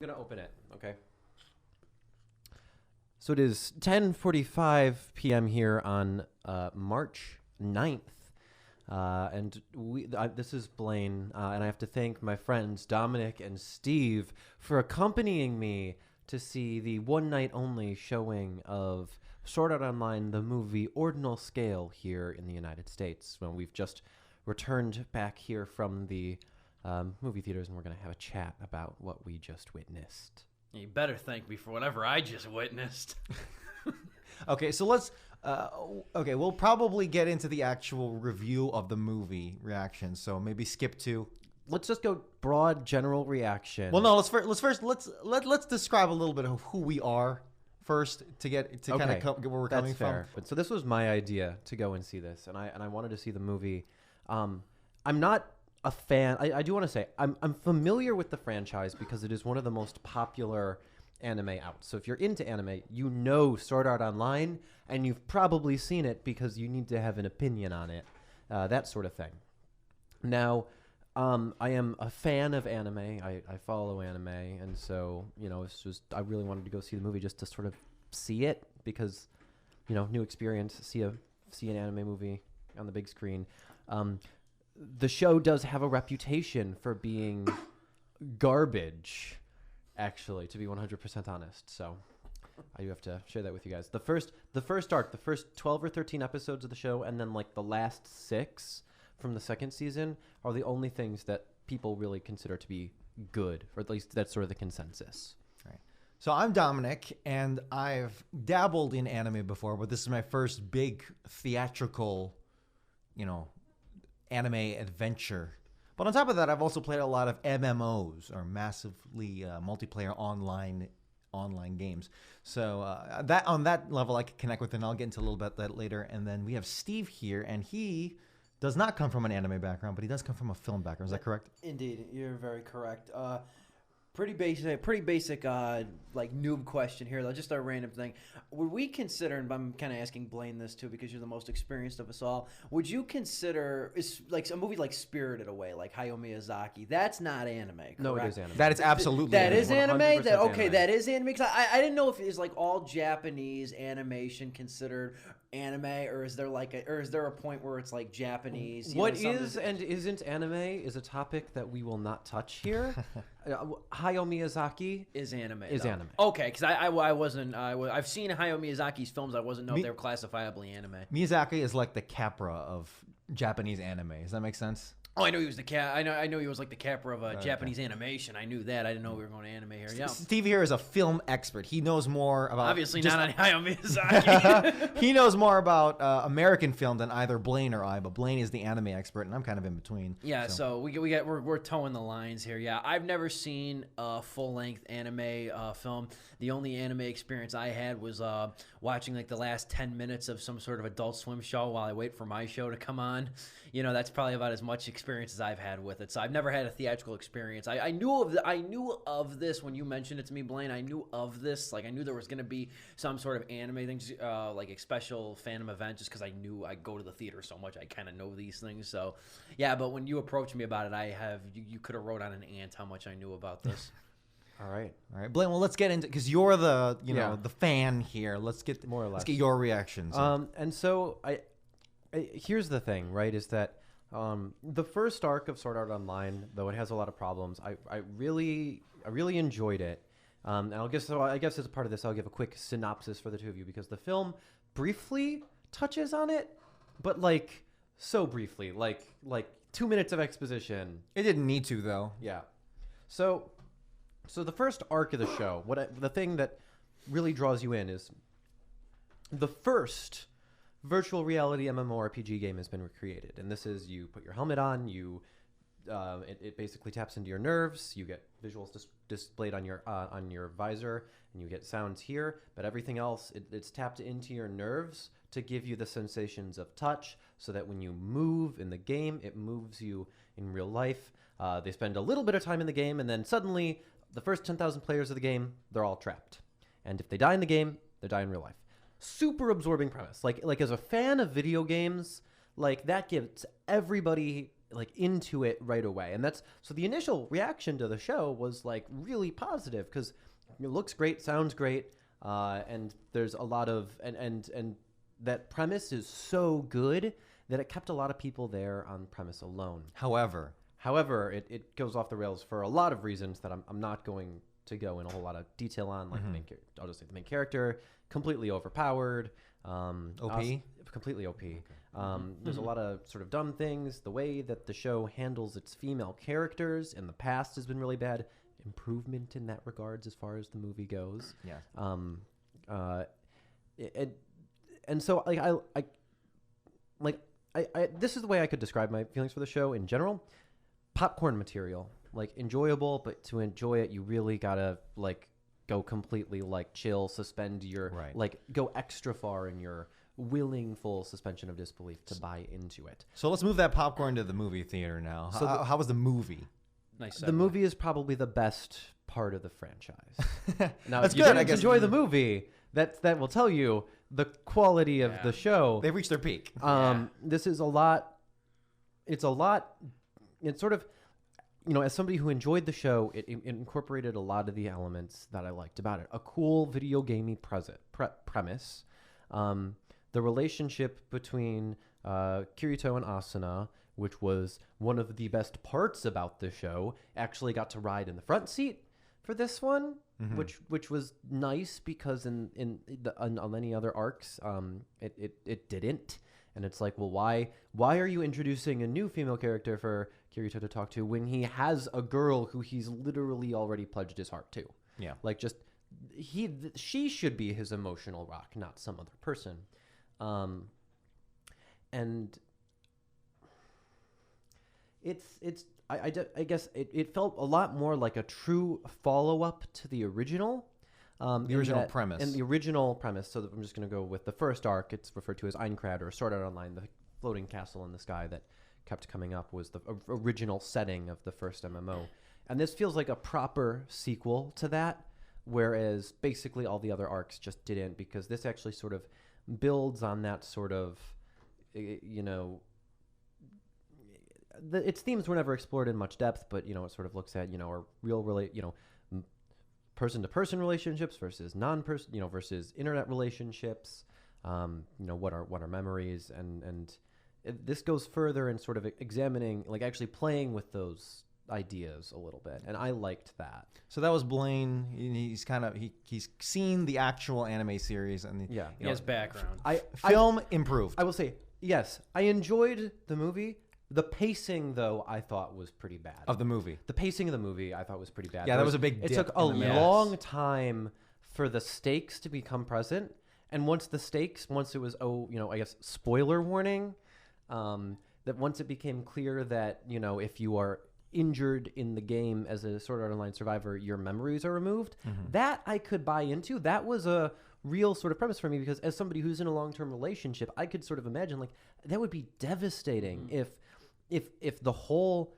I'm gonna open it, okay? So it is 10:45 p.m. here on March 9th. This is Blane, and I have to thank my friends Dominic and Steve for accompanying me to see the one-night-only showing of Sword Art Online, the movie Ordinal Scale here in the United States. When we've just returned back here from the movie theaters, and we're going to have a chat about what we just witnessed. You better thank me for whatever I just witnessed. Okay, so let's. We'll probably get into the actual review of the movie reaction. So maybe skip to. Let's just go broad general reaction. Well, no. Let's describe a little bit of who we are first to get to kind of get where we're coming fair. from. But so this was my idea to go and see this, and I wanted to see the movie. I'm not a fan. I do want to say I'm familiar with the franchise because it is one of the most popular anime out. So if you're into anime, you know Sword Art Online, and you've probably seen it because you need to have an opinion on it, that sort of thing. Now, I am a fan of anime. I follow anime, and so I really wanted to go see the movie just to sort of see it because, new experience. See an anime movie on the big screen. The show does have a reputation for being garbage, actually, to be 100% honest. So I do have to share that with you guys. The first arc, the first 12 or 13 episodes of the show, and then like the last 6 from the second season are the only things that people really consider to be good, or at least that's sort of the consensus. Right. So I'm Dominic, and I've dabbled in anime before, but this is my first big theatrical, anime adventure. But on top of that, I've also played a lot of MMOs, or massively multiplayer online games. So that on that level, I can connect with, and I'll get into a little bit that later. And then we have Steve here, and he does not come from an anime background, but he does come from a film background. Is that correct? Indeed, you're very correct. Pretty basic, like noob question here, though, just a random thing. Would we consider, and I'm kind of asking Blane this too because you're the most experienced of us all, would you consider like a movie like Spirited Away, like Hayao Miyazaki? That's not anime, correct? No, it is anime. That is absolutely That anime. is anime? 100% That is anime? Because I didn't know if it's like all Japanese animation considered anime, or is there a point where it's like Japanese? What is and isn't anime is a topic that we will not touch here. Hayao Miyazaki is anime. Is anime. Okay, because I've seen Hayao Miyazaki's films. I wasn't know if they were classifiably anime. Miyazaki is like the Capra of Japanese anime. Does that make sense? Oh, I know he was I know he was like the Capra of Japanese animation. I knew that. I didn't know we were going to anime here. Yeah. Steve here is a film expert. He knows more about obviously not on Hayao Miyazaki. He knows more about American film than either Blane or I. But Blane is the anime expert, and I'm kind of in between. Yeah. So we're towing the lines here. Yeah. I've never seen a full length anime film. The only anime experience I had was watching like the last 10 minutes of some sort of Adult Swim show while I wait for my show to come on. That's probably about as much experience as I've had with it. So I've never had a theatrical experience. I knew of this when you mentioned it to me, Blane. I knew of this. Like I knew there was going to be some sort of anime things, like a special fandom event, just because I knew I go to the theater so much. I kind of know these things. So yeah, but when you approached me about it, you could have wrote on an ant how much I knew about this. All right, Blane. Well, let's get into because you're the the fan here. Let's get more or less. Let's get your reactions. And so here's the thing, right? Is that the first arc of Sword Art Online, though it has a lot of problems, I really enjoyed it. And I guess as a part of this, I'll give a quick synopsis for the two of you because the film briefly touches on it, but like so briefly, like 2 minutes of exposition. It didn't need to though. Yeah. So the first arc of the show, the thing that really draws you in is the first virtual reality MMORPG game has been recreated, and this is you put your helmet on, it basically taps into your nerves, you get visuals displayed on your visor, and you get sounds here, but everything else it's tapped into your nerves to give you the sensations of touch, so that when you move in the game, it moves you in real life. They spend a little bit of time in the game, and then suddenly the first 10,000 players of the game, they're all trapped, and if they die in the game, they die in real life. Super absorbing premise. Like as a fan of video games, like that gives everybody like into it right away. And that's so the initial reaction to the show was like really positive because it looks great, sounds great, and there's a lot of and that premise is so good that it kept a lot of people there on premise alone. However, it goes off the rails for a lot of reasons that I'm not going to go in a whole lot of detail on. Like I'll just say the main character, completely overpowered. OP? Completely OP. There's a lot of sort of dumb things. The way that the show handles its female characters in the past has been really bad. Improvement in that regards as far as the movie goes. Yeah. And so I this is the way I could describe my feelings for the show in general. Popcorn material, like enjoyable, but to enjoy it, you really gotta like go completely like chill, suspend your like go extra far in your willing full suspension of disbelief to buy into it. So let's move that popcorn to the movie theater now. So how was the movie? Nice. The movie is probably the best part of the franchise. Now, That's if you good, didn't I guess. enjoy the movie, that will tell you the quality of the show. They've reached their peak. This is a lot. It's sort of, you know, as somebody who enjoyed the show, it incorporated a lot of the elements that I liked about it. A cool video gamey premise. The relationship between Kirito and Asuna, which was one of the best parts about the show, actually got to ride in the front seat for this one, which was nice because on many other arcs, it didn't. And it's like, well, why are you introducing a new female character for Kirito to talk to when he has a girl who he's literally already pledged his heart to? Yeah. Like just she should be his emotional rock, not some other person. And I guess it felt a lot more like a true follow-up to the original. The original premise. And the original premise, so that I'm just going to go with the first arc. It's referred to as Einkrad or Sword Art Online, the floating castle in the sky that kept coming up was the original setting of the first MMO. And this feels like a proper sequel to that, whereas basically all the other arcs just didn't, because this actually sort of builds on that sort of, you know, its themes were never explored in much depth, but, you know, it sort of looks at, you know, our real person-to-person relationships versus non-person, you know, versus internet relationships, you know, what are memories, and this goes further in sort of examining, like actually playing with those ideas a little bit, and I liked that. So that was Blane. He's kind of he's seen the actual anime series, and Yeah. He has background. film improved. I will say, yes, I enjoyed the movie. The pacing, though, I thought was pretty bad. Of the movie. The pacing of the movie, I thought was pretty bad. Yeah, that was a big It dip took a in the middle. long time for the stakes to become present, and once it was, I guess spoiler warning, that once it became clear that, you know, if you are injured in the game as a Sword Art Online survivor, your memories are removed. That I could buy into. That was a real sort of premise for me, because as somebody who's in a long-term relationship, I could sort of imagine like that would be devastating if the whole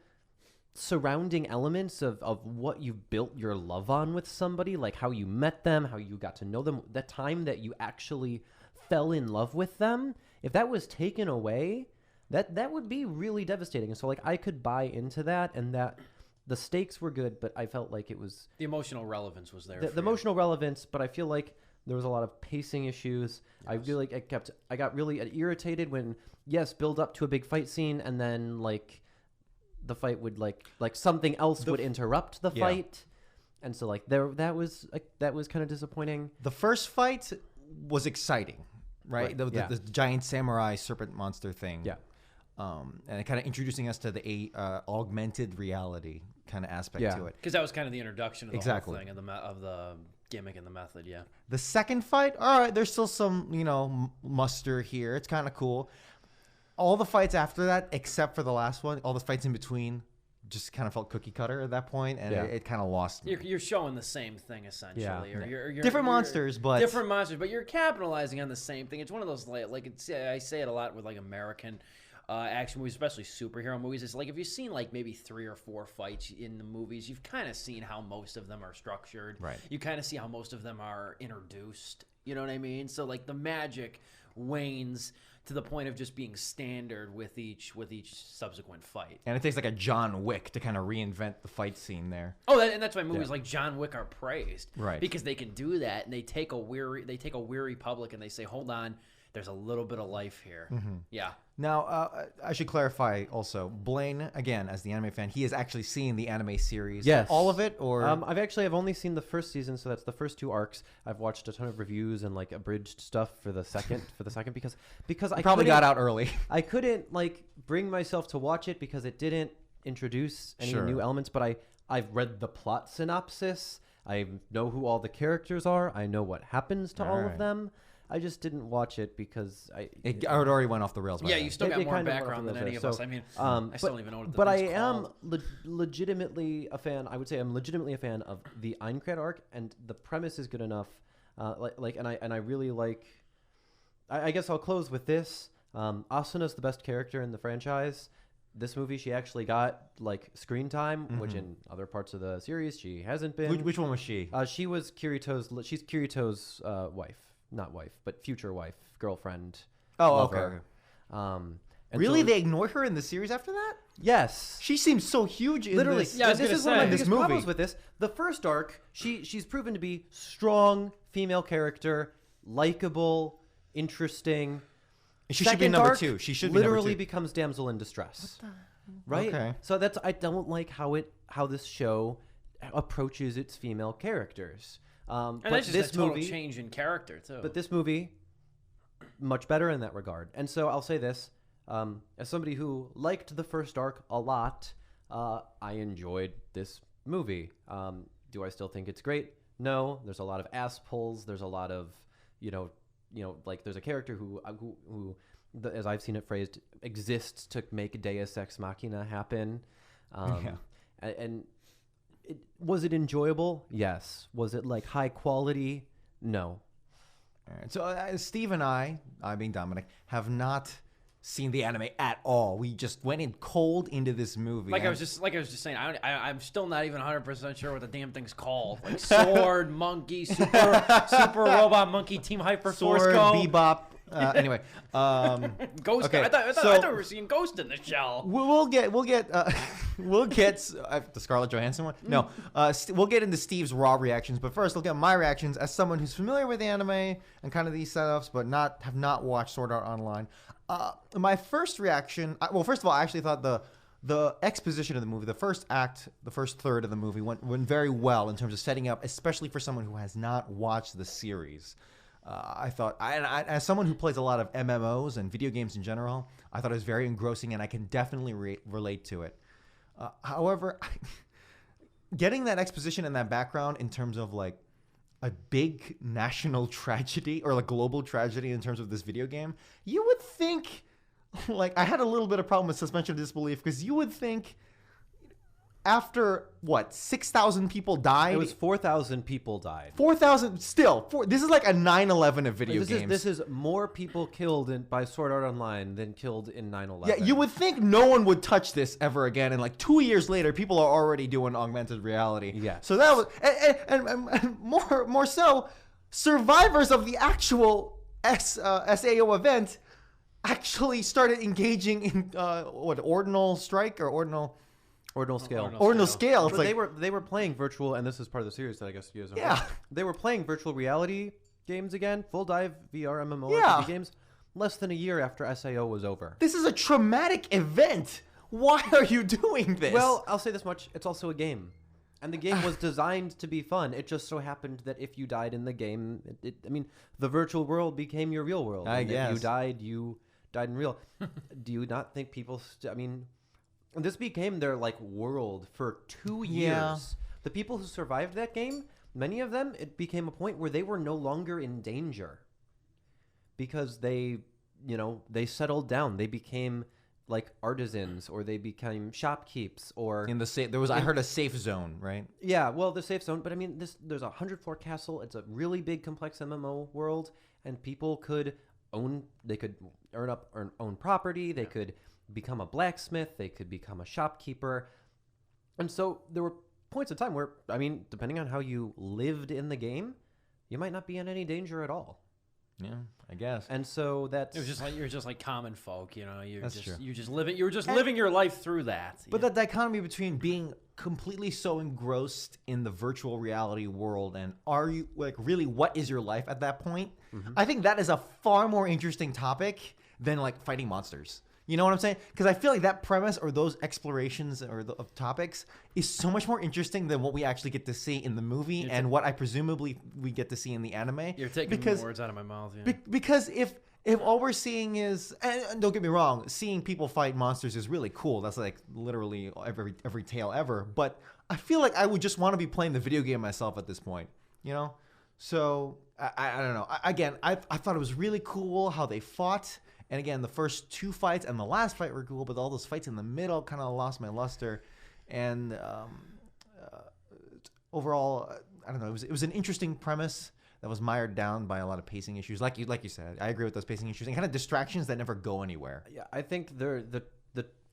surrounding elements of what you've built your love on with somebody, like how you met them, how you got to know them, the time that you actually fell in love with them, if that was taken away, that would be really devastating. And so like I could buy into that, and that the stakes were good, but I felt like it was The emotional relevance was there. the emotional relevance, but I feel like there was a lot of pacing issues. Yes. I got really irritated when, yes, build up to a big fight scene, and then like the fight would like something else would interrupt the fight, and so like that was kind of disappointing. The first fight was exciting, right? The giant samurai serpent monster thing. Yeah. And it kind of introducing us to the augmented reality kind of aspect to it. Because that was kind of the introduction of the Exactly. whole thing of the gimmick and the method. Yeah. The second fight, all right, there's still some, you know, muster here. It's kind of cool. All the fights after that, except for the last one, all the fights in between just kind of felt cookie cutter at that point, and it kind of lost me. You're showing the same thing essentially. Yeah. Or you're Different monsters, but you're capitalizing on the same thing. It's one of those like I say it a lot with like American action movies, especially superhero movies. It's like if you've seen like maybe 3 or 4 fights in the movies, you've kind of seen how most of them are structured. Right. You kind of see how most of them are introduced. You know what I mean? So like the magic wanes to the point of just being standard with each subsequent fight. And it takes like a John Wick to kind of reinvent the fight scene there. Oh, and that's why movies like John Wick are praised, Right. Because they can do that, and they take a weary public, and they say, "Hold on, there's a little bit of life here." Yeah. Now, I should clarify also, Blane, again, as the anime fan, he has actually seen the anime series. Yes. All of it? Or I've only seen the first season, so that's the first 2 arcs. I've watched a ton of reviews and like abridged stuff for the second because I probably couldn't- got out early. I couldn't like bring myself to watch it because it didn't introduce any new elements, but I've read the plot synopsis. I know who all the characters are. I know what happens to all of them. I just didn't watch it because It already went off the rails. By Yeah, then. you still got It more kind of went background off than the any of rails us. there. I mean, So, I still don't even know what the But I thing's am called. legitimately a fan. I would say I'm legitimately a fan of the Aincrad arc, and the premise is good enough. And I really like. I guess I'll close with this. Asuna's the best character in the franchise. This movie, she actually got like screen time, which in other parts of the series she hasn't been. Which one was she? She was She's Kirito's wife, not wife, but future wife, girlfriend. Oh, lover. okay. And Really? so- They ignore her in the series after that? Yes. She seems so huge in Literally, this. Yeah, I was this gonna is one of say. my This biggest movie. problems with this. The first arc, she's proven to be strong female character, likable, interesting. She should be Second number arc 2. She should be number literally 2. becomes damsel in distress. Right? Okay. So I don't like how this show approaches its female characters. And But that's just this a total movie, change in character too. but this movie, much better in that regard. And so I'll say this, as somebody who liked the first arc a lot, I enjoyed this movie. Do I still think it's great? No. There's a lot of ass pulls. There's a lot of, like there's a character who as I've seen it phrased, exists to make Deus Ex Machina happen. And was it enjoyable? Yes. Was it like high quality? No. All right. So Steve and I being Dominic, have not seen the anime at all. We just went in cold into this movie. Like I was just saying, I'm still not even 100% sure what the damn thing's called. Like Sword, Monkey, Super Robot Monkey, Team Hyper Force Sword, Go, Bebop. Anyway, Ghost. okay, I thought we were seeing Ghost in the Shell. we'll get the Scarlett Johansson one. No, we'll get into Steve's raw reactions, but first, look at my reactions as someone who's familiar with the anime and kind of these setups, but have not watched Sword Art Online. My first reaction, first of all, I actually thought the exposition of the movie, the first act, the first third of the movie went very well in terms of setting up, especially for someone who has not watched the series. I thought, as someone who plays a lot of MMOs and video games in general, I thought it was very engrossing, and I can definitely relate to it. However, getting that exposition and that background in terms of like a big national tragedy or like global tragedy in terms of this video game, you would think, like, I had a little bit of problem with suspension of disbelief because you would think after 6,000 people died. It was 4,000 people died. 4,000 still. This is like a 9/11 of video games. This is more people killed by Sword Art Online than killed in 9/11. Yeah, you would think no one would touch this ever again, and like 2 years later, people are already doing augmented reality. Yeah. So that was, and more so, survivors of the actual SAO event actually started engaging in Ordinal Strike or Ordinal Scale. Ordinal Scale. It's But like they were playing virtual, and this is part of the series that I guess you guys don't know. Yeah. They were playing virtual reality games again, full dive VR MMO Yeah. games, less than a year after SAO was over. this is a traumatic event. Why are you doing this? Well, I'll say this much: it's also a game, and the game was designed to be fun. It just so happened that if you died in the game, the virtual world became your real world. I and guess. if you died in real. Do you not think people? This became their like world for 2 years. Yeah. The people who survived that game, many of them, it became a point where they were no longer in danger because they settled down. They became like artisans, or they became shopkeepers, or in the safe, I heard a safe zone, right? yeah, well, the safe zone. But there's a 100-floor castle. It's a really big, complex MMO world, and people could own property. They could become a blacksmith. They could become a shopkeeper. And so there were points in time where, depending on how you lived in the game, you might not be in any danger at all. Yeah, I guess. And so that's It was just like you're just like common folk, you know. That's true. You're just living your life through that. But that dichotomy between being completely so engrossed in the virtual reality world and are you like really what is your life at that point? I think that is a far more interesting topic than like fighting monsters. You know what I'm saying? Because I feel like that premise or those explorations of topics is so much more interesting than what we actually get to see in the movie and what I presumably we get to see in the anime. You're taking words out of my mouth. Yeah. Because if all we're seeing is, and don't get me wrong, seeing people fight monsters is really cool. That's like literally every tale ever. But I feel like I would just want to be playing the video game myself at this point, you know? So I don't know. I thought it was really cool how they fought. And again, the first 2 fights and the last fight were cool, but all those fights in the middle kind of lost my luster. And overall, I don't know. It was an interesting premise that was mired down by a lot of pacing issues, like you said. I agree with those pacing issues and kind of distractions that never go anywhere. Yeah, I think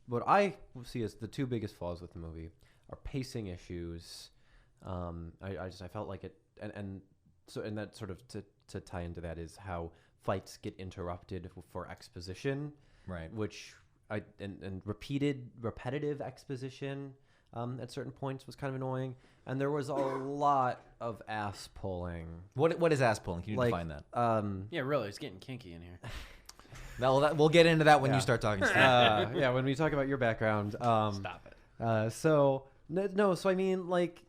what I see as the 2 biggest flaws with the movie are pacing issues. I felt like it, and that sort of to tie into that is how fights get interrupted for exposition, Right. which and repetitive exposition at certain points was kind of annoying, and there was a lot of ass pulling. What is ass pulling? Can you Like, define that? Yeah, really, it's getting kinky in here. We'll get into that when Yeah. you start talking. Steve. Yeah, when we talk about your background. Stop it. So I mean, like,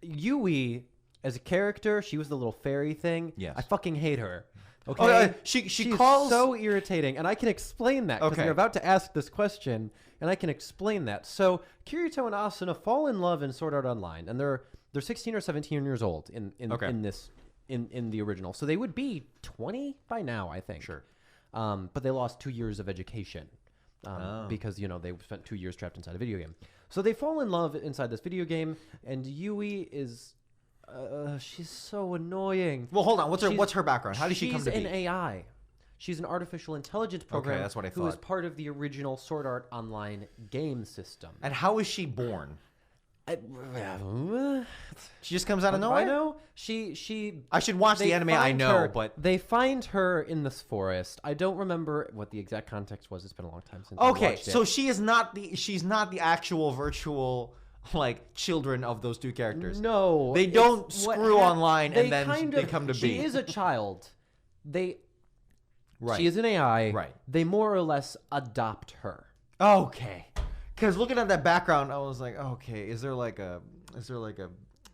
Yui as a character, she was the little fairy thing. Yes. I fucking hate her. Okay, Oh, she She's calls so irritating, and I can explain that because Okay. you're about to ask this question, and I can explain that. So Kirito and Asuna fall in love in Sword Art Online, and they're 16 or 17 years old in the original, so they would be 20 by now, I think. Sure. But they lost 2 years of education because they spent 2 years trapped inside a video game. So they fall in love inside this video game, and Yui is she's so annoying. Well, hold on. What's her background? How did she come to be? She's an AI. She's an artificial intelligence program. Okay, that's what I Who is thought. part of the original Sword Art Online game system. And how is she born? I She just comes out of nowhere. know she. I should watch the they anime. I find know, her- but they find her in this forest. I don't remember what the exact context was. It's been a long time since. I okay. watched it. So she's not the actual virtual like children of those 2 characters. No, They don't it's what screw online and they then kind they of- come to she be. She is a child. Right. She is an AI. Right. They more or less adopt her. Okay. Because looking at that background, I was like, okay, is there like a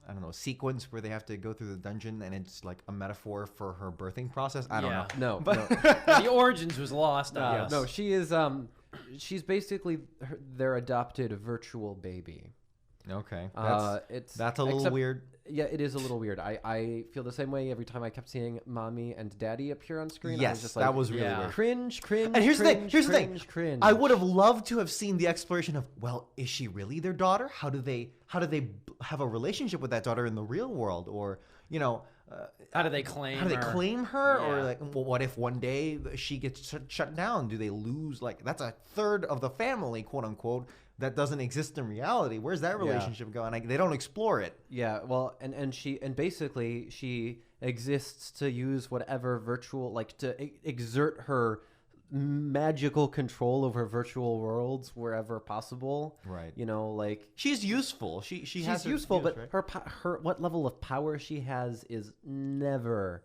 I don't know, sequence where they have to go through the dungeon and it's like a metaphor for her birthing process? I don't know. No, no. The origins was lost on us. No, she is. She's basically their adopted virtual baby. Okay. That's a little weird. Yeah, it is a little weird. I feel the same way every time I kept seeing mommy and daddy appear on screen. I was Yes, just like, that was really yeah. weird. cringe. And here's the thing. Cringe. I would have loved to have seen the exploration of, well, is she really their daughter? How do they have a relationship with that daughter in the real world? Or, How do they claim how do they her? claim her? Or Yeah. like, well, what if one day she gets shut down? Do they lose? Like, that's a third of the family, quote unquote, that doesn't exist in reality. Where's that relationship going? They don't explore it. Yeah, well, and basically she exists to use whatever virtual, like to exert her magical control over virtual worlds wherever possible. Right. Like she's useful. She's has useful, use, but right? her what level of power she has is never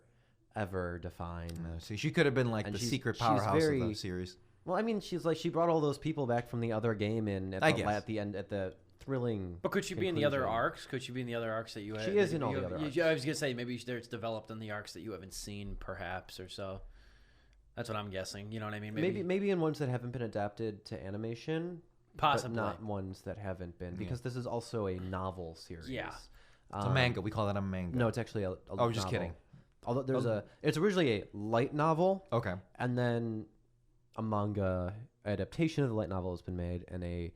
ever defined. See, she could have been like And the she's- secret she's powerhouse very- of the series. Well, I mean, she brought all those people back from the other game in I guess. at the end at the thrilling. But could she be in the other conclusion. arcs? Could she be in the other arcs that you? She is in all the other arcs. I was gonna say maybe it's developed in the arcs that you haven't seen, perhaps, or so. That's what I'm guessing. You know what I mean? Maybe in ones that haven't been adapted to animation, Possibly. but not ones that haven't been, because this is also a novel series. Yeah. It's a manga. We call that a manga. No, it's actually a Oh, just novel. kidding. Although it's originally a light novel, Okay. and then a manga adaptation of the light novel has been made, and a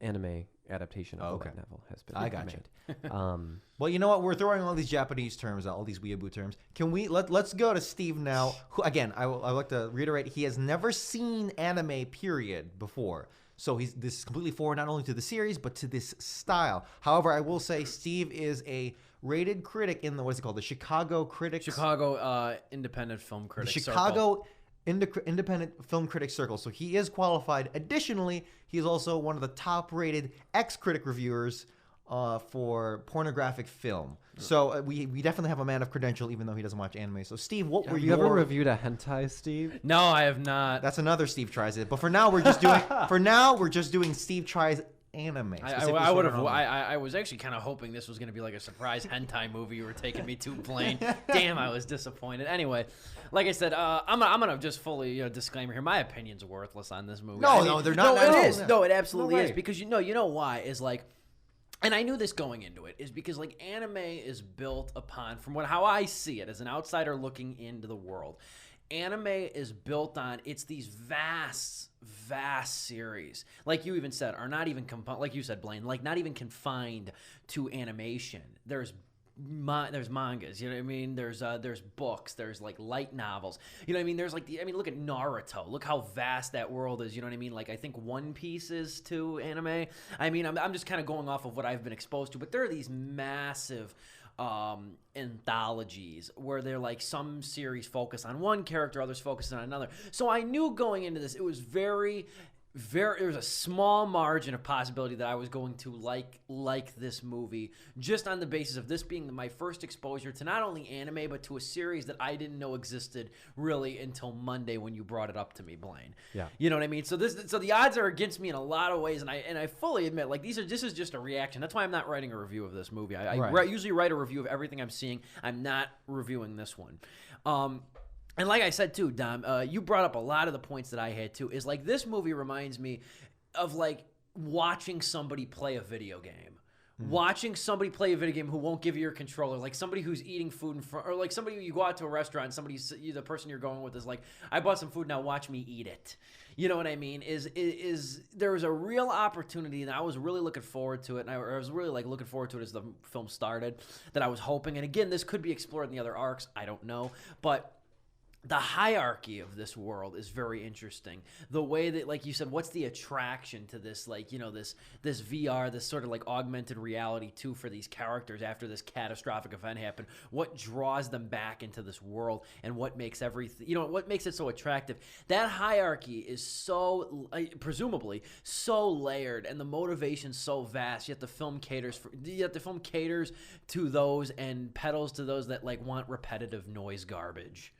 anime adaptation of the light novel has been I gotcha. made. Well, you know what? We're throwing all these Japanese terms out, all these weeaboo terms. Can we let's go to Steve now? Who again? I would like to reiterate. He has never seen anime period before, so this is completely foreign not only to the series but to this style. However, I will say Steve is a rated critic in the, what's it called? The Chicago Critics. Independent Film Critics The Circle. Chicago Independent Film Critics Circle. So he is qualified. Additionally, he's also one of the top-rated ex-critic reviewers for pornographic film. So we definitely have a man of credential, even though he doesn't watch anime. So Steve, what were Have you ever reviewed a hentai, Steve? No, I have not. That's another Steve tries it. But for now, we're just doing Steve tries anime. I would have. I was actually kind of hoping this was going to be like a surprise hentai movie you were taking me to, Blane. Damn, I was disappointed. Anyway, like I said, I'm gonna just fully disclaimer here. My opinion's worthless on this movie. No, they're not. No, it is. No, it absolutely No is way. because you know why is like. And I knew this going into it is because like anime is built upon, from how I see it as an outsider looking into the world, anime is built on, it's these vast series, like you even said, are not even like you said, Blane, like not even confined to animation. There's mangas, you know what I mean? There's books, there's like light novels, you know what I mean? There's like look at Naruto, look how vast that world is, you know what I mean? Like I think One Piece is to anime. I mean, I'm just kind of going off of what I've been exposed to, but there are these massive anthologies where they're like some series focus on one character, others focus on another. So I knew going into this, it was there was a small margin of possibility that I was going to like this movie just on the basis of this being my first exposure to not only anime but to a series that I didn't know existed really until Monday when you brought it up to me, Blane. Yeah. You know what I mean? So the odds are against me in a lot of ways, and I fully admit like this is just a reaction. That's why I'm not writing a review of this movie. I usually write a review of everything I'm seeing. I'm not reviewing this one. And like I said too, Dom, you brought up a lot of the points that I had too. Is like this movie reminds me of like watching somebody play a video game. Watching somebody play a video game who won't give you your controller, like somebody who's eating food in front, or like somebody you go out to a restaurant, the person you're going with is like, I bought some food, now watch me eat it. You know what I mean? Is there was a real opportunity, and I was really looking forward to it, and I was really like looking forward to it as the film started. That I was hoping, and again, this could be explored in the other arcs. I don't know, but. The hierarchy of this world is very interesting. The way that, like you said, what's the attraction to this, like, you know, this VR, this sort of like augmented reality too for these characters after this catastrophic event happened? What draws them back into this world, and what makes everything, you know, what makes it so attractive? That hierarchy is so, presumably, so layered, and the motivation so vast. Yet the film caters to those and peddles to those that like want repetitive noise garbage.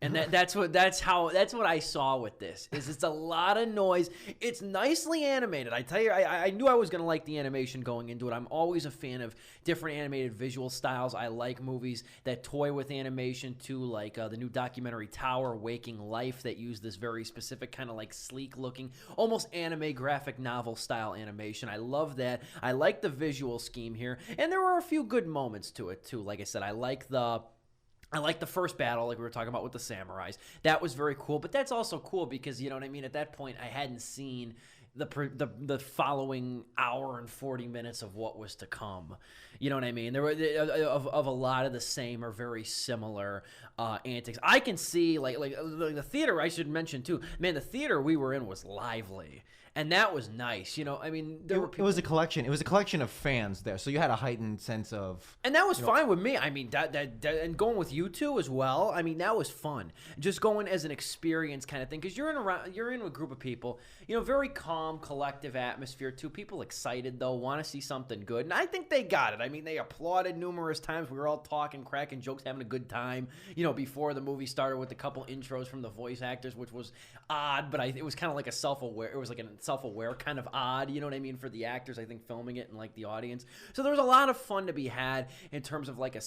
And that's what I saw with this. Is it's a lot of noise. It's nicely animated. I tell you, I knew I was gonna like the animation going into it. I'm always a fan of different animated visual styles. I like movies that toy with animation too, like the new documentary Tower, Waking Life, that use this very specific kind of like sleek looking, almost anime graphic novel style animation. I love that. I like the visual scheme here, and there were a few good moments to it too. Like I said, I like the first battle, like we were talking about with the samurais. That was very cool, but that's also cool because, you know what I mean, at that point I hadn't seen the following hour and 40 minutes of what was to come. You know what I mean? There were of a lot of the same or very similar antics. I can see like the theater, I should mention too. Man, the theater we were in was lively. And that was nice, you know. I mean, there were people. It was a collection. It was a collection of fans there, so you had a heightened sense of. And that was fine with me. I mean, that and going with you two as well. I mean, that was fun. Just going as an experience kind of thing, because you're in a group of people, you know, very calm, collective atmosphere too. People excited though, want to see something good, and I think they got it. I mean, they applauded numerous times. We were all talking, cracking jokes, having a good time. You know, before the movie started with a couple intros from the voice actors, which was odd, but it was kind of like a self-aware. It was like a self-aware kind of odd, you know what I mean, for the actors, I think, filming it and like the audience. So there was a lot of fun to be had in terms of like a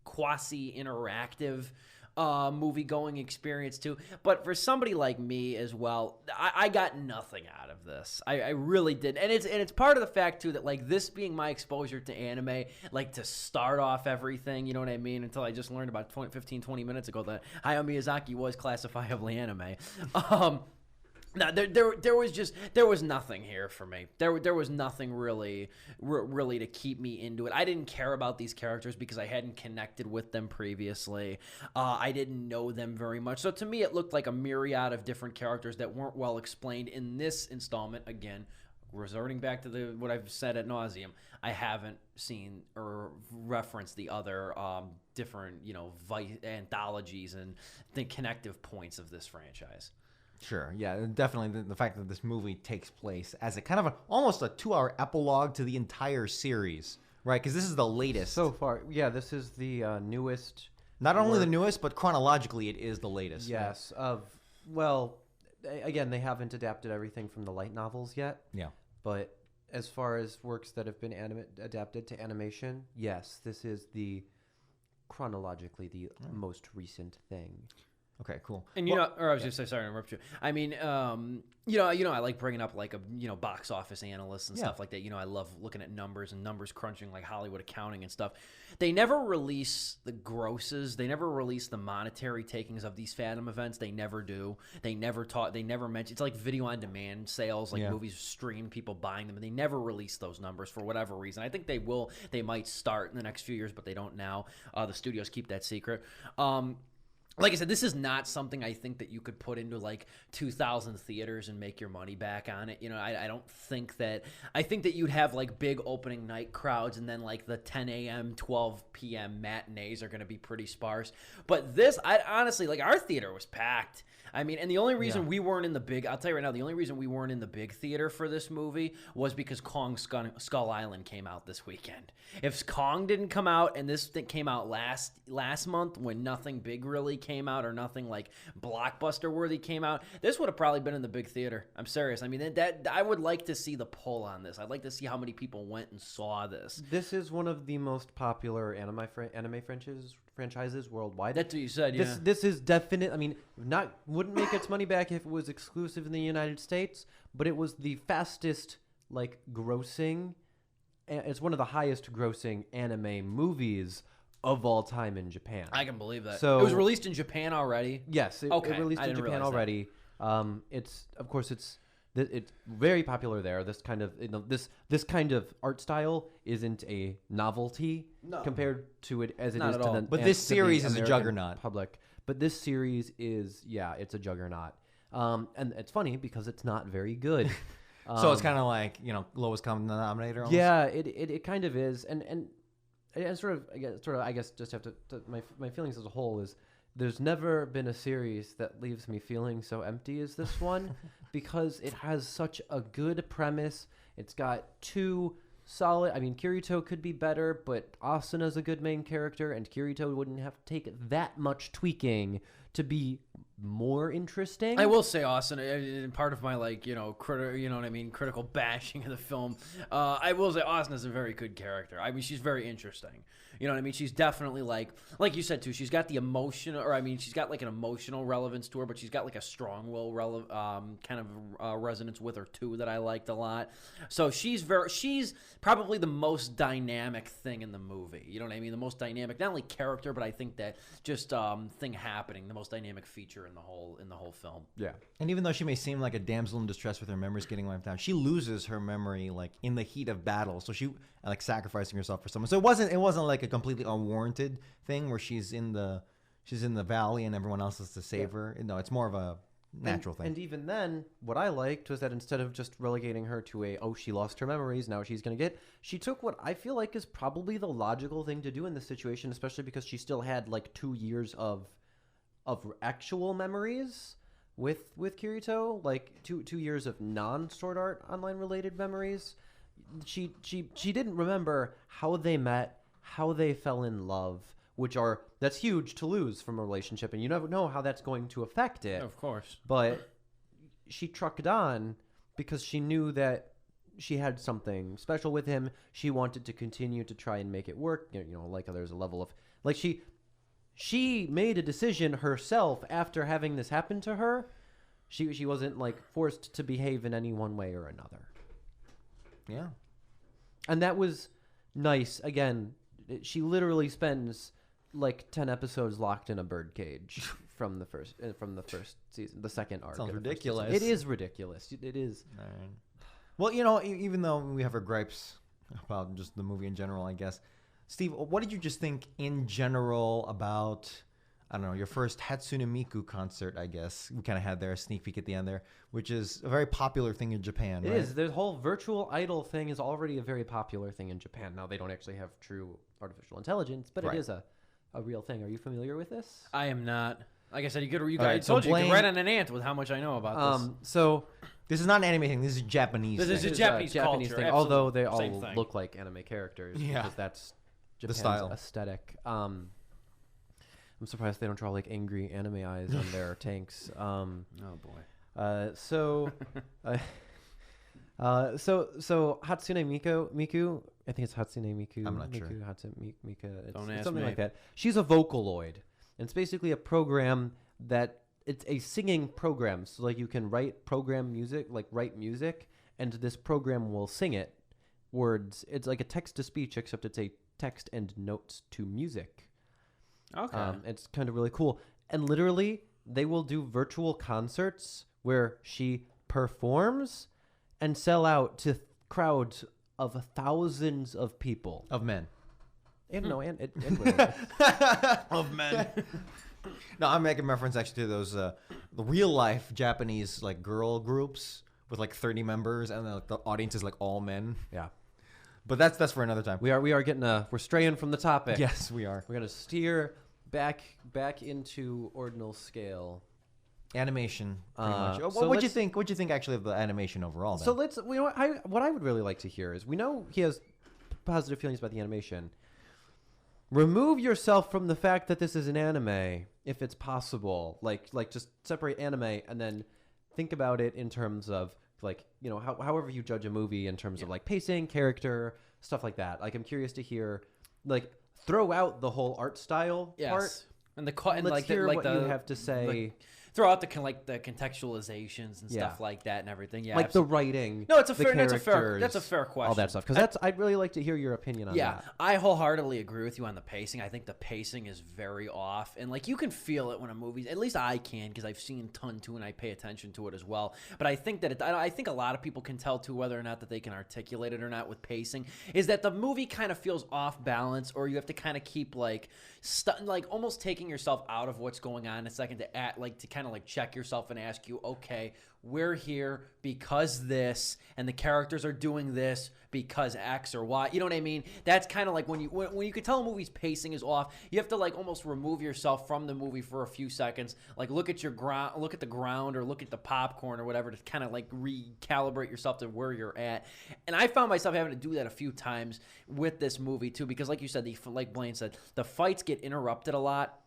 quasi-interactive movie going experience too. But for somebody like me as well, I got nothing out of this. I really did. And it's part of the fact too that like this being my exposure to anime, like to start off everything, you know what I mean, until I just learned about 20 minutes ago that Hayao Miyazaki was classifiably anime. No, there was nothing here for me. There was nothing really to keep me into it. I didn't care about these characters because I hadn't connected with them previously. I didn't know them very much. So to me, it looked like a myriad of different characters that weren't well explained in this installment. Again, resorting back to what I've said ad nauseum, I haven't seen or referenced the other different, anthologies and the connective points of this franchise. Sure, yeah, definitely the fact that this movie takes place as a kind of almost a 2-hour epilogue to the entire series, right? Because this is the latest. So far, yeah, this is the newest. Not only the newest, but chronologically, it is the latest. Yes. Again, they haven't adapted everything from the light novels yet. Yeah. But as far as works that have been adapted to animation, yes, this is chronologically the most recent thing. Okay, cool. And I was just sorry to interrupt you. I mean, I like bringing up like box office analysts and stuff like that. I love looking at numbers and numbers crunching, like Hollywood accounting and stuff. They never release the grosses. They never release the monetary takings of these Fathom events. They never do. They never mention. It's like video on demand sales, like movies stream, people buying them, and they never release those numbers for whatever reason. I think they will. They might start in the next few years, but they don't now. The studios keep that secret. Like I said, this is not something I think that you could put into like 2,000 theaters and make your money back on it. I don't think that. I think that you'd have like big opening night crowds, and then like the 10 a.m., 12 p.m. matinees are going to be pretty sparse. But this, I honestly, like, our theater was packed. I mean, and the only reason we weren't in the big, I'll tell you right now, the only reason we weren't in the big theater for this movie was because Kong Skull Island came out this weekend. If Kong didn't come out and this thing came out last month when nothing big really came out or nothing like blockbuster worthy came out, this would have probably been in the big theater. I'm serious. I mean, that I would like to see the pull on this. I'd like to see how many people went and saw this. This is one of the most popular anime franchises worldwide. That's what you said, yeah. This is definite. I mean, wouldn't make its money back if it was exclusive in the United States, but it was the fastest grossing. It's one of the highest grossing anime movies of all time in Japan. I can believe that. So it was released in Japan already. Yes, it released in Japan already. It's very popular there. This kind of this kind of art style isn't a novelty compared to it as it Not is at to all. the. But this series is a American juggernaut. Public, but this series is it's a juggernaut. And it's funny because it's not very good. So it's kind of like lowest common denominator. Almost? Yeah, it kind of is, and I guess just have to my feelings as a whole is there's never been a series that leaves me feeling so empty as this one because it has such a good premise. It's got two solid. I mean, Kirito could be better, but Asuna's a good main character, and Kirito wouldn't have to take that much tweaking to be more interesting. I will say, Asuna, part of my critical bashing of the film, I will say Asuna's a very good character. I mean, she's very interesting. You know what I mean? She's definitely like you said too. She's got the emotional, she's got like an emotional relevance to her, but she's got like a strong will resonance with her too that I liked a lot. So she's probably the most dynamic thing in the movie. You know what I mean? The most dynamic, not only character, but I think that just thing happening, the most dynamic feature in the whole film. Yeah. And even though she may seem like a damsel in distress with her memories getting wiped out, she loses her memory like in the heat of battle. So she sacrificing herself for someone. So it wasn't like a completely unwarranted thing where she's in the valley and everyone else is to save her. No, it's more of a natural thing. And even then, what I liked was that instead of just relegating her to she lost her memories, now she took what I feel like is probably the logical thing to do in this situation, especially because she still had 2 years of actual memories with Kirito, 2 years of non-Sword Art Online related memories. She didn't remember how they met, how they fell in love, that's huge to lose from a relationship, and you never know how that's going to affect it. Of course. But she trucked on because she knew that she had something special with him. She wanted to continue to try and make it work. There's a level of she made a decision herself after having this happen to her. She wasn't forced to behave in any one way or another. Yeah. And that was nice. Again, she literally spends 10 episodes locked in a birdcage from the first season, the second arc. Sounds ridiculous. It is ridiculous. It is. All right. Well, even though we have our gripes about just the movie in general, I guess, Steve, what did you just think in general about I don't know, your first Hatsune Miku concert, I guess. We kind of had there a sneak peek at the end there, which is a very popular thing in Japan. It right? is. The whole virtual idol thing is already a very popular thing in Japan. Now, they don't actually have true artificial intelligence, but Right. it is a real thing. Are you familiar with this? I am not. Like I said, you right, guys so told you Blane- could write on an ant with how much I know about this. So This is not an anime thing. This is a Japanese This thing. is a it's Japanese Japanese culture, thing, although they absolutely. all Same thing. look like anime characters Yeah. because that's Japan's style. aesthetic. I'm surprised they don't draw like angry anime eyes on their tanks. Oh boy. So Hatsune Miku, I think it's Hatsune Miku. I'm not sure. Hatsune Mika. Don't It's ask something me. like that. She's a Vocaloid. And it's basically a program that it's a singing program. So like you can write music, and this program will sing it words. It's like a text to speech, except it's a text and notes to music. Okay. It's kind of really cool. And literally, they will do virtual concerts where she performs and sell out to crowds of thousands of people. Of men. And and women. Of men. No, I'm making reference actually to those the real life Japanese like girl groups with like 30 members, and the audience is like all men. Yeah. But that's for another time. We are getting we're straying from the topic. Yes, we are. We're gonna steer back into Ordinal Scale. Animation, pretty much. so What'd you let's- think? What'd you think actually of the animation overall? Then? So let's. You know what I would really like to hear is, we know he has positive feelings about the animation. Remove yourself from the fact that this is an anime, if it's possible. Like just separate anime and then think about it in terms of like, you know, however you judge a movie in terms of like pacing, character, stuff like that. Like I'm curious to hear, like, throw out the whole art style part. And the Let's like hear like what the, you have to say. like, throw out the contextualizations and Yeah. stuff like that and everything. Yeah, Like the writing. No, it's a the fair- that's a characters, fair question. All that stuff. Because I'd really like to hear your opinion on Yeah, that. I wholeheartedly agree with you on the pacing. I think the pacing is very off, and like you can feel it when a movie. At least I can, because I've seen a ton too, and I pay attention to it as well. But I think that I think a lot of people can tell too, whether or not that they can articulate it or not with pacing, is that the movie kind of feels off balance, or you have to kind of keep like like almost taking yourself out of what's going on a second to kind of like check yourself and ask you, okay, we're here because this, and the characters are doing this because X or Y. You know what I mean? That's kind of like when you can tell a movie's pacing is off, you have to like almost remove yourself from the movie for a few seconds, like look at the ground, or look at the popcorn or whatever, to kind of like recalibrate yourself to where you're at. And I found myself having to do that a few times with this movie too, because like you said, like Blane said, the fights get interrupted a lot.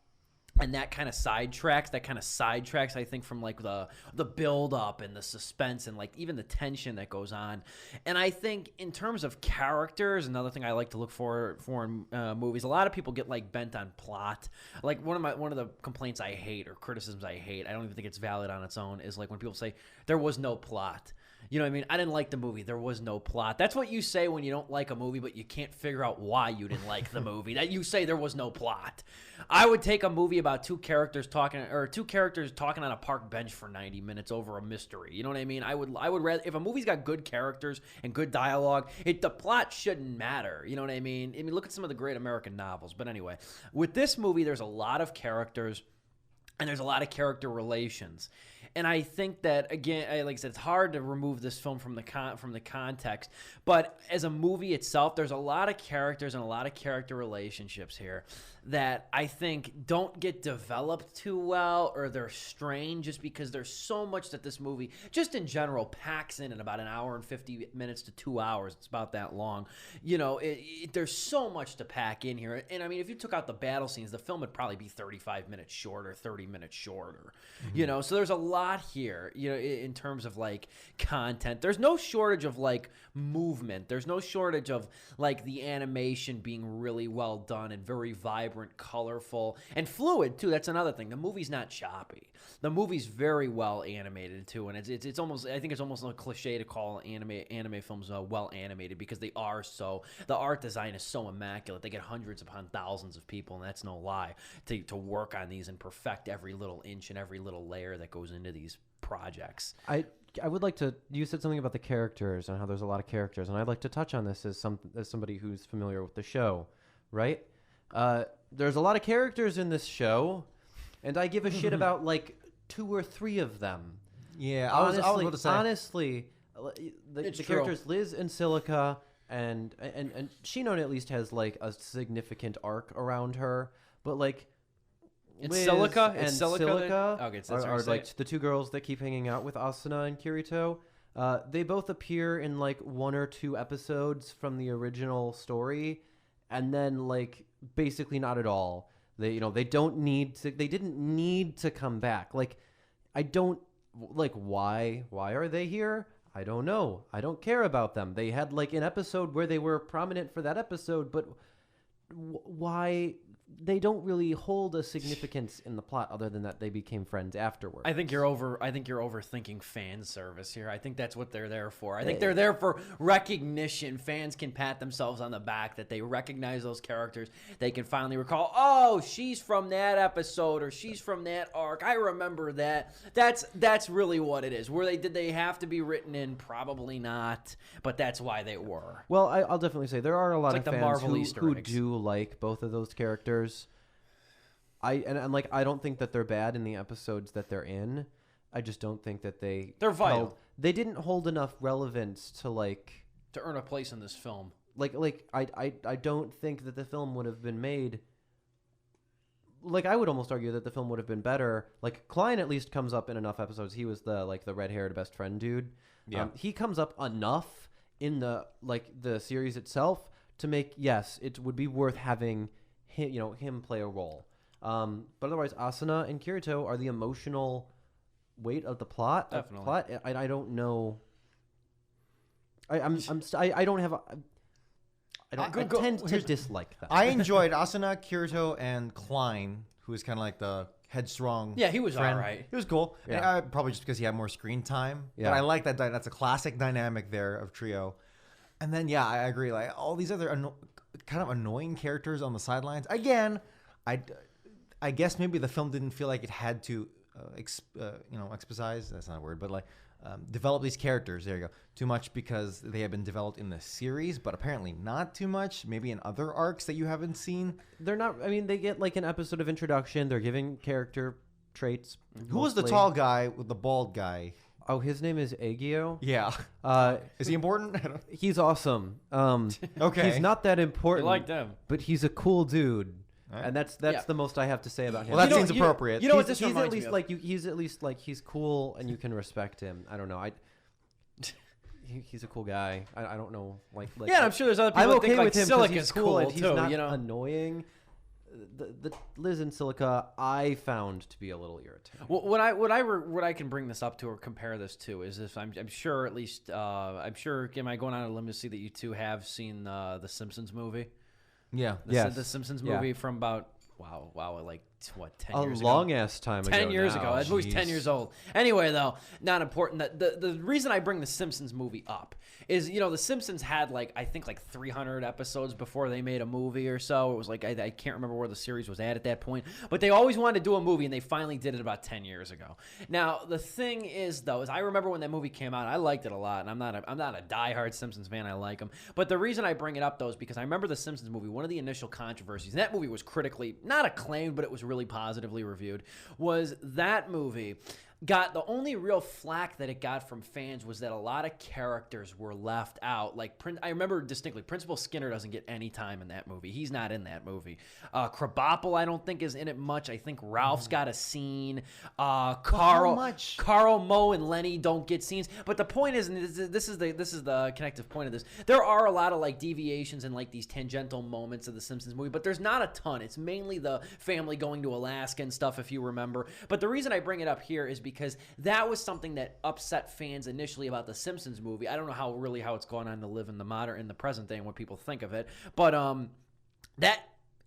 And that kind of sidetracks, I think, from like the build up and the suspense and like even the tension that goes on. And I think in terms of characters, another thing I like to look for in movies, a lot of people get like bent on plot. Like one of the complaints I hate, or criticisms I hate, I don't even think it's valid on its own, is like when people say there was no plot. You know what I mean? I didn't like the movie. There was no plot. That's what you say when you don't like a movie, but you can't figure out why you didn't like the movie. That you say there was no plot. I would take a movie about two characters talking on a park bench for 90 minutes over a mystery. You know what I mean? I would rather, if a movie's got good characters and good dialogue, the plot shouldn't matter. You know what I mean? Look at some of the great American novels. But anyway, with this movie, there's a lot of characters and there's a lot of character relations. And I think that, again, like I said, it's hard to remove this film from the context. But as a movie itself, there's a lot of characters and a lot of character relationships here that I think don't get developed too well, or they're strained, just because there's so much that this movie, just in general, packs in about an hour and 50 minutes to 2 hours. It's about that long. You know, there's so much to pack in here. And I mean, if you took out the battle scenes, the film would probably be 35 minutes shorter, 30 minutes shorter. Mm-hmm. You know, so there's a lot here, you know, in terms of like content. There's no shortage of like movement. There's no shortage of like the animation being really well done and very vibrant, colorful, and fluid too. That's another thing. The movie's not choppy. The movie's very well animated too, and it's almost, I think it's almost a cliche to call anime films well animated, because they are so, the art design is so immaculate. They get hundreds upon thousands of people, and that's no lie, to work on these and perfect every little inch and every little layer that goes into these projects. I would like to. You said something about the characters and how there's a lot of characters, and I'd like to touch on this as somebody who's familiar with the show, right? There's a lot of characters in this show, and I give a shit about like 2 or 3 of them. Yeah, I was about to say. Honestly, the true. characters Liz and Silica and Shinon at least has like a significant arc around her, but like It's Liz Silica? and It's Silica Silica that- okay, so that's what are you're like saying. the 2 girls that keep hanging out with Asuna and Kirito. They both appear in like 1 or 2 episodes from the original story, and then like basically not at all. They didn't need to come back. Like I don't like why are they here? I don't know. I don't care about them. They had like an episode where they were prominent for that episode, but why? They don't really hold a significance in the plot other than that they became friends afterwards. I think you're overthinking fan service here. I think that's what they're there for. I think they're there for recognition. Fans can pat themselves on the back that they recognize those characters. They can finally recall, oh, she's from that episode or she's from that arc. I remember that. That's really what it is. Did they have to be written in? Probably not. But that's why they were. Well, I'll definitely say there are a lot It's of like the fans Marvel Easter who eggs. do like both of those characters. I don't think that they're bad in the episodes that they're in. I just don't think that They're vital. They didn't hold enough relevance to To earn a place in this film. I don't think that the film would have been made. Like I would almost argue that the film would have been better. Like Klein at least comes up in enough episodes. He was the red-haired best friend dude. Yeah. He comes up enough in the series itself to make it would be worth having him play a role. But otherwise, Asuna and Kirito are the emotional weight of the plot. Definitely. I don't know. I don't have. I tend to dislike them. I enjoyed Asuna, Kirito, and Klein, who is kind of like the headstrong. Yeah, he was friend. all right. He was cool. Yeah. And, probably just because he had more screen time. Yeah. But I like that. That's a classic dynamic there of trio. And then I agree. Like all these other kind of annoying characters on the sidelines. Again, I guess maybe the film didn't feel like it had to, exposize. That's not a word, but like develop these characters. There you go. Too much because they have been developed in the series, but apparently not too much. Maybe in other arcs that you haven't seen. They're not. I mean, they get like an episode of introduction. They're giving character traits. Who was the mostly. tall guy with the bald guy? Oh, his name is Agio. Yeah. Is he important? He's awesome. Okay. He's not that important. You like them. but he's a cool dude. Right. And that's the most I have to say about him. Well, that seems appropriate. You know what he's, this he's at reminds me least of? like he's at least like he's cool and you can respect him. I don't know. He's a cool guy. I don't know. Like Yeah, I'm sure there's other people I'm that okay think like with him 'cause Silica's he's cool and he's too. not You know. annoying. The Liz and Silica I found to be a little irritating. Well, what I can bring this up to or compare this to is if I'm sure at least am I going on a limb to see that you two have seen the Simpsons movie? Yeah. Yes. The Simpsons Yeah. movie from about like what 10 A years ago? long ass time ago. 10 years now. ago. That movie's 10 Jeez. years old. Anyway, though, not important. The reason I bring the Simpsons movie up is, the Simpsons had I think 300 episodes before they made a movie or so. It was I can't remember where the series was at that point, but they always wanted to do a movie and they finally did it about 10 years ago. Now, the thing is though, is I remember when that movie came out, I liked it a lot, and I'm not a diehard Simpsons fan. I like them. But the reason I bring it up though is because I remember the Simpsons movie, one of the initial controversies, and that movie was critically not acclaimed, but it was really positively reviewed, was that movie got the only real flack that it got from fans was that a lot of characters were left out. I remember distinctly, Principal Skinner doesn't get any time in that movie. He's not in that movie. Krabappel, I don't think is in it much. I think Ralph's got a scene. Carl, much? Carl, Moe, and Lenny don't get scenes. But the point is, and this is the connective point of this. There are a lot of deviations and these tangential moments of the Simpsons movie, but there's not a ton. It's mainly the family going to Alaska and stuff, if you remember. But the reason I bring it up here is because that was something that upset fans initially about the Simpsons movie. I don't know how it's going on to live in the present day and what people think of it, but that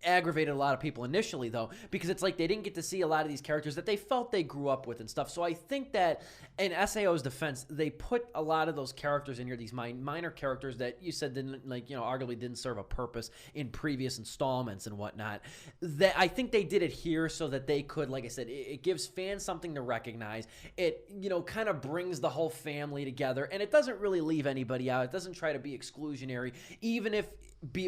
aggravated a lot of people initially though, because it's they didn't get to see a lot of these characters that they felt they grew up with and stuff. So I think that in SAO's defense, they put a lot of those characters in here, these minor characters that you said didn't arguably didn't serve a purpose in previous installments and whatnot. That I think they did it here so that they could, like I said, it gives fans something to recognize. It kind of brings the whole family together, and it doesn't really leave anybody out. It doesn't try to be exclusionary, even if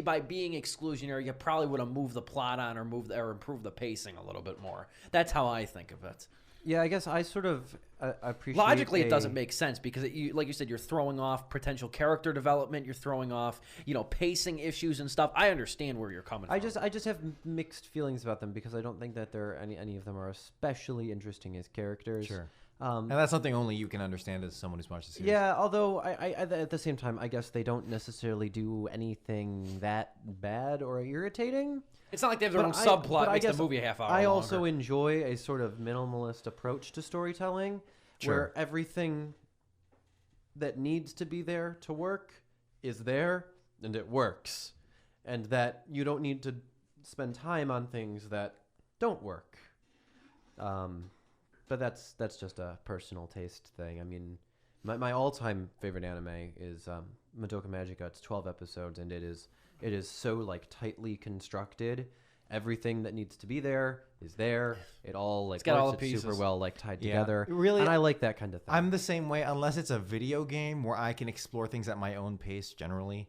by being exclusionary, you probably would have moved the plot on or improved the pacing a little bit more. That's how I think of it. Yeah, I guess I sort of appreciate. Logically, it doesn't make sense because, like you said, you're throwing off potential character development. You're throwing off, pacing issues and stuff. I understand where you're coming from. I just have mixed feelings about them because I don't think that any of them are especially interesting as characters. Sure. And that's something only you can understand as someone who's watched the series. Yeah, although I at the same time, I guess they don't necessarily do anything that bad or irritating. It's not like they have their own subplot that makes the movie a half hour I longer. also enjoy a sort of minimalist approach to storytelling, where everything that needs to be there to work is there, and it works, and that you don't need to spend time on things that don't work. But that's just a personal taste thing. I mean, my all-time favorite anime is Madoka Magica. It's 12 episodes, and it is so like tightly constructed. Everything that needs to be there is there. It all like got all works. the It's super pieces. well like tied together. Really, and I like that kind of thing. I'm the same way, unless it's a video game where I can explore things at my own pace. Generally,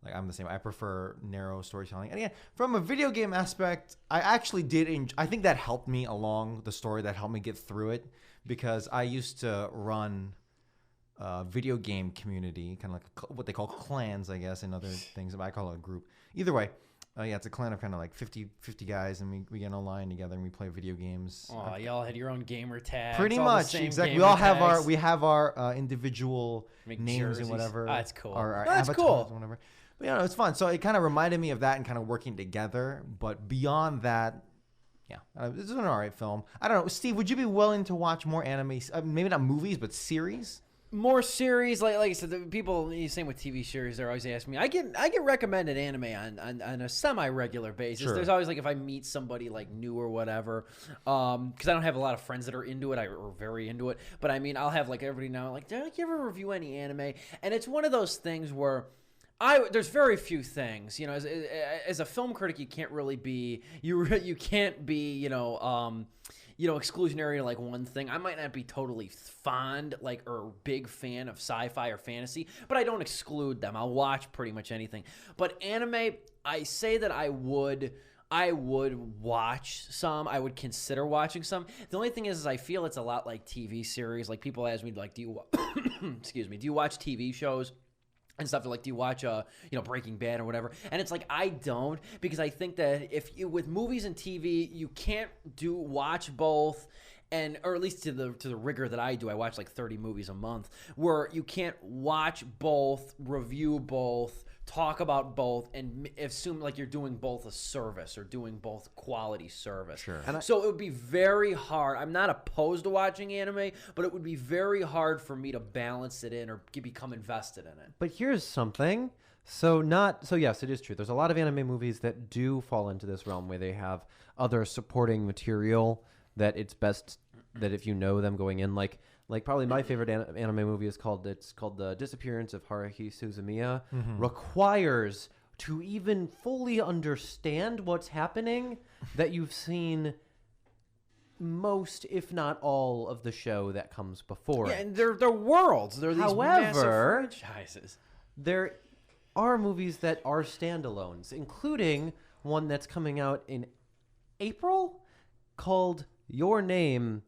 like I'm the same. I prefer narrow storytelling. And again, from a video game aspect, I actually did. I think that helped me along the story. That helped me get through it because I used to run video game community, kind of like what they call clans, I guess, and other things. I call it a group. Either way, it's a clan of kind of like 50 guys, and we get online together and we play video games. Oh, y'all had your own gamer tags. Pretty all the much, same exactly. gamer We all have tags. our individual Make names jerseys. and whatever. Oh, that's cool. Our That's avatars cool. and whatever. But it's fun. So it kind of reminded me of that and kind of working together. But beyond that, this is an alright film. I don't know, Steve. Would you be willing to watch more anime? Maybe not movies, but series. More series, like I said, the people, same with TV series, they're always asking me. I get recommended anime on a semi-regular basis. Sure. There's always like if I meet somebody like new or whatever, because I don't have a lot of friends that are into it or very into it. But I mean, I'll have like everybody now like, do you ever review any anime? And it's one of those things where there's very few things, as a film critic, you can't really be you can't be exclusionary to like one thing. I might not be totally fond or big fan of sci-fi or fantasy, but I don't exclude them. I'll watch pretty much anything. But anime, I say that I would watch some. I would consider watching some. The only thing is I feel it's a lot like TV series. Like people ask me like, do you excuse me, do you watch TV shows? And stuff like, do you watch Breaking Bad or whatever? And it's like I don't, because I think that with movies and TV you can't watch both, or at least to the rigor that I do. I watch like 30 movies a month, where you can't watch both, review both, talk about both, and assume like you're doing both a service or doing both quality service. Sure. So it would be very hard. I'm not opposed to watching anime, but it would be very hard for me to balance it in or become invested in it. But here's something. So yes, it is true. There's a lot of anime movies that do fall into this realm where they have other supporting material that it's best that if you know them going in, like probably my favorite anime movie is called The Disappearance of Haruhi Suzumiya. Requires to even fully understand what's happening that you've seen most, if not all, of the show that comes before. Yeah, and they're worlds. They're these massive However, franchises. there are movies that are standalones, including one that's coming out in April called Your Name.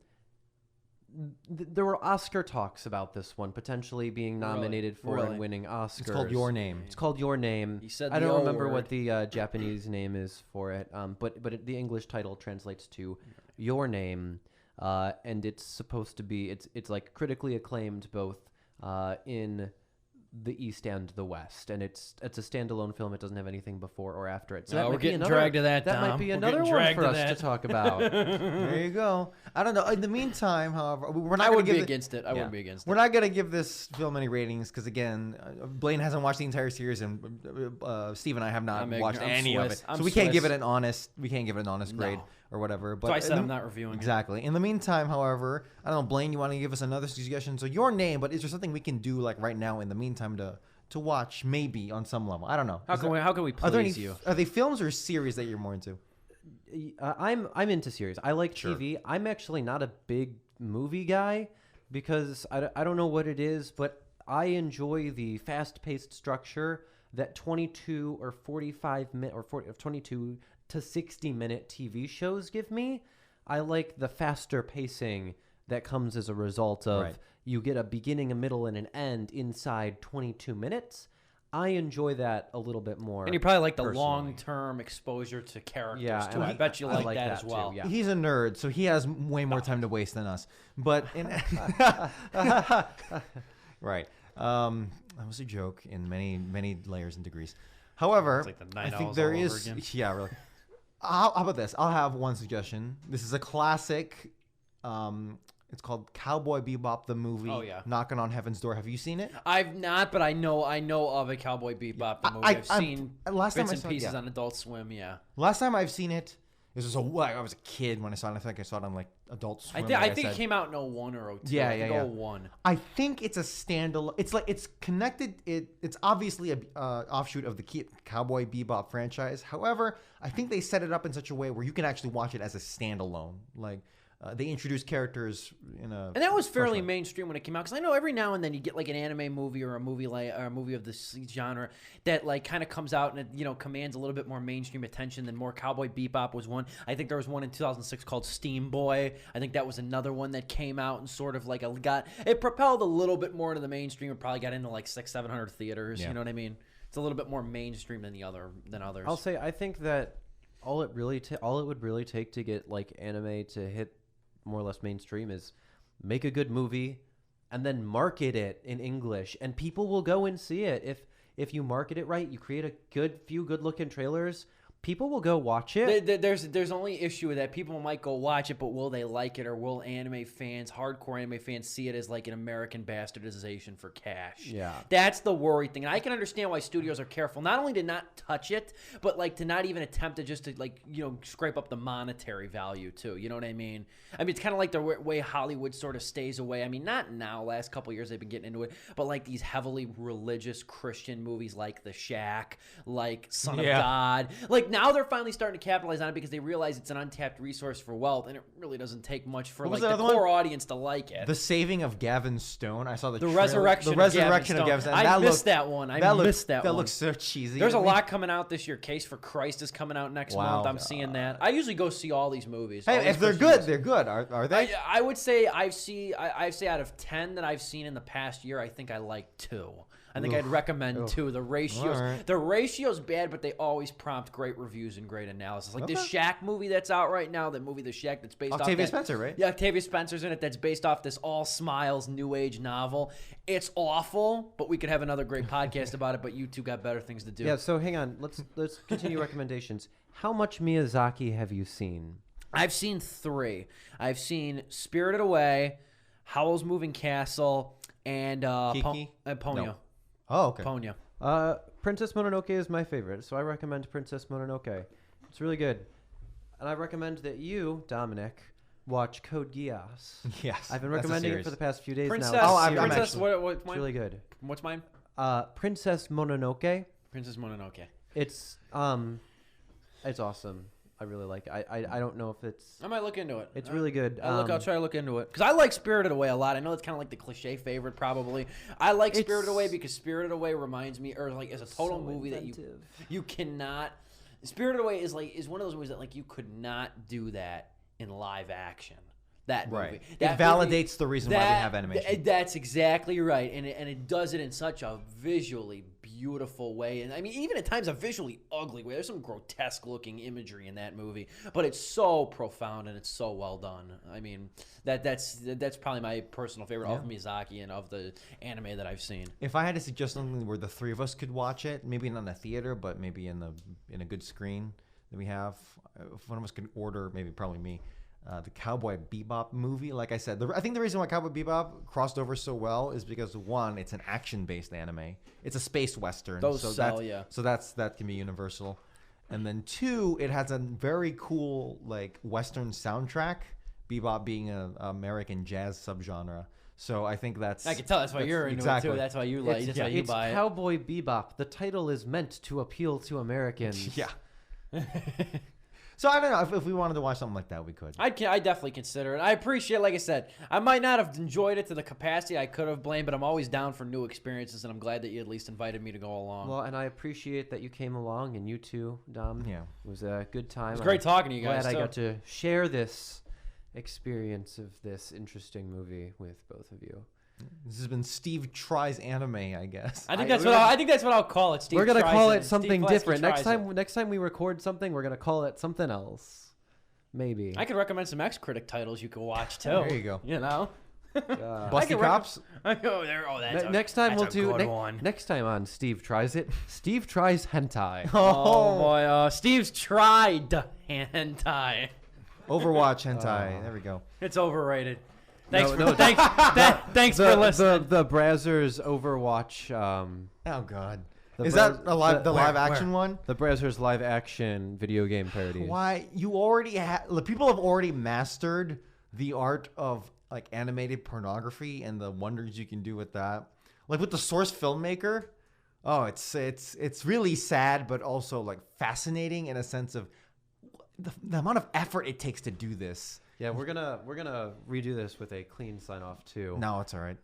There were Oscar talks about this one potentially being nominated for and winning Oscars. It's called Your Name. It's called Your Name. He said I the don't O remember word. what the Japanese name is for it, but the English title translates to Your Name, and it's supposed to be it's like critically acclaimed both in the East and the West, and it's a standalone film. It doesn't have anything before or after it. So No, that we're might be getting another, dragged to that, That might Tom. be We're another getting one dragged for to us that. to talk about. There you go. I don't know. In the meantime, however, we're not I going would to be give against it. I wouldn't be against We're it. not going to give this film any ratings because, again, Blane hasn't watched the entire series, and Steve and I have not watched any of it, so we can't give it an honest. We can't give it an honest grade or whatever. But So I said I'm not reviewing exactly. In the meantime, however, I don't know, Blane, you want to give us another suggestion? So Your Name, but is there something we can do like right now in the meantime to watch maybe on some level? I don't know. How can we Are there please you? Are they films or series that you're more into? I'm into series. I like TV. I'm actually not a big movie guy because I don't know what it is, but I enjoy the fast-paced structure that 22 or 45 minute or 22 to 60-minute TV shows give me. I like the faster pacing that comes as a result of you get a beginning, a middle, and an end inside 22 minutes. I enjoy that a little bit more. And you probably like the personally. long-term exposure to characters, Yeah, too. and I bet you I like that as well. too, yeah. He's a nerd, so he has way more time to waste than us. But right, that was a joke in many layers and degrees. However, It's like the Night I think Owls there all over is again. yeah, really. How about this? I'll have one suggestion. This is a classic. It's called Cowboy Bebop the movie. Oh, yeah. Knocking on Heaven's Door. Have you seen it? I've not, but I know of a Cowboy Bebop the movie. I've seen last time bits I and saw- pieces yeah. on Adult Swim. Yeah, Last time I've seen it, this was I was a kid when I saw it. I think I saw it on like Adult Swim. I think it came out in 01 or 02. Yeah, I think yeah. 01. I think it's a standalone. It's connected. It's obviously a offshoot of the Cowboy Bebop franchise. However, I think they set it up in such a way where you can actually watch it as a standalone. Like they introduce characters in a. And that was fairly way. mainstream when it came out, because I know every now and then you get like an anime movie or a movie of this genre that like kind of comes out and it, commands a little bit more mainstream attention than more. Cowboy Bebop was one. I think there was one in 2006 called Steam Boy. I think that was another one that came out and sort of like it propelled a little bit more into the mainstream. It probably got into like 600-700 theaters. Yeah. You know what I mean? It's a little bit more mainstream than others. I'll say I think that all it would really take to get like anime to hit more or less mainstream is make a good movie and then market it in English, and people will go and see it. If you market it right, you create a few good looking trailers, people will go watch it. There's only issue with that. People might go watch it, but will they like it, or will hardcore anime fans see it as like an American bastardization for cash? Yeah. That's the worry thing. And I can understand why studios are careful, not only to not touch it, but like to not even attempt to just to like, scrape up the monetary value too. You know what I mean? I mean, it's kind of like the way Hollywood sort of stays away. I mean, not now, last couple of years they've been getting into it, but like these heavily religious Christian movies like The Shack, like Son of God, like now they're finally starting to capitalize on it because they realize it's an untapped resource for wealth, and it really doesn't take much for like the core audience to like it. The Saving of Gavin Stone. I saw the Resurrection of Gavin Stone. I missed that one. I missed that one. That looks so cheesy. There's a lot coming out this year. Case for Christ is coming out next Wow. month. I'm seeing that. I usually go see all these movies. Hey, all these if they're Christian good, movies. they're good. Are they? I would say I'd say out of 10 that I've seen in the past year, I think I like 2. I think I'd recommend 2. The ratio's bad, but they always prompt great reviews and great analysis. Like this Shack movie that's out right now, that movie The Shack that's based off Octavia Spencer, right? Yeah, Octavia Spencer's in it. That's based off this all smiles new age novel. It's awful, but we could have another great podcast about it. But you two got better things to do. Yeah, so hang on. Let's continue recommendations. How much Miyazaki have you seen? I've seen 3. I've seen Spirited Away, Howl's Moving Castle, and Kiki? Ponyo. No. Oh, okay. Ponyo. Princess Mononoke is my favorite, so I recommend Princess Mononoke. It's really good. And I recommend that you, Dominic, watch Code Geass. Yes. I've been that's a recommending it series. for the past few days Princess. now. I'm Princess. actually- What's It's mine? really good. What's mine? Princess Mononoke. Princess Mononoke. It's awesome. I really like it. I don't know if it's I might look into it. it's really good. I'll try to look into it because I like Spirited Away a lot. I know it's kind of like the cliche favorite, probably. I like Spirited Away because Spirited Away reminds me, or like, is a total movie that you cannot. Spirited Away is one of those movies that like you could not do that in live action. That movie. Right. That It validates the reason why we have animation. That's exactly right, and it does it in such a visually beautiful way, and I mean even at times a visually ugly way. There's some grotesque looking imagery in that movie, but it's so profound and it's so well done. I mean that's probably my personal favorite of Miyazaki and of the anime that I've seen. If I had to suggest something where the 3 of us could watch it, maybe not in a theater, but maybe in a good screen that we have, if one of us could order, maybe probably me, the Cowboy Bebop movie. Like I said, I think the reason why Cowboy Bebop crossed over so well is because, one, it's an action-based anime. It's a space western. Those so sell, So that can be universal. And then 2, it has a very cool like western soundtrack. Bebop being an American jazz subgenre. So I think I can tell that's why you're into it too. That's why you like. That's why you It's buy it. Cowboy Bebop. The title is meant to appeal to Americans. Yeah. So I don't know if we wanted to watch something like that, we could. I definitely consider it. I appreciate, like I said, I might not have enjoyed it to the capacity I could have, Blaine, but I'm always down for new experiences, and I'm glad that you at least invited me to go along. Well, and I appreciate that you came along, and you too, Dom. Yeah. It was a good time. It was great talking to you guys, Glad too. I got to share this experience of this interesting movie with both of you. This has been Steve Tries Anime, I guess. I think that's what I'll call it. Steve We're gonna tries call it. it something Steve different Pulaski tries it. next time we record something. We're gonna call it something else. Maybe. I could recommend some X-Critic titles you could watch too. There you go. You know. Busty Cops. Next time we'll do next time on Steve Tries It. Steve tries hentai. Oh boy, Steve's tried hentai. Overwatch hentai. There we go. It's overrated. Thanks No, thanks for listening. The Brazzers Overwatch. Oh God. The Is Braz- that a live, the live where? action one? The Brazzers live action video game parody. Why you already people have already mastered the art of like animated pornography and the wonders you can do with that. Like with the Source filmmaker. Oh, it's really sad, but also like fascinating in a sense of the amount of effort it takes to do this. Yeah, we're gonna redo this with a clean sign off too. No, it's all right.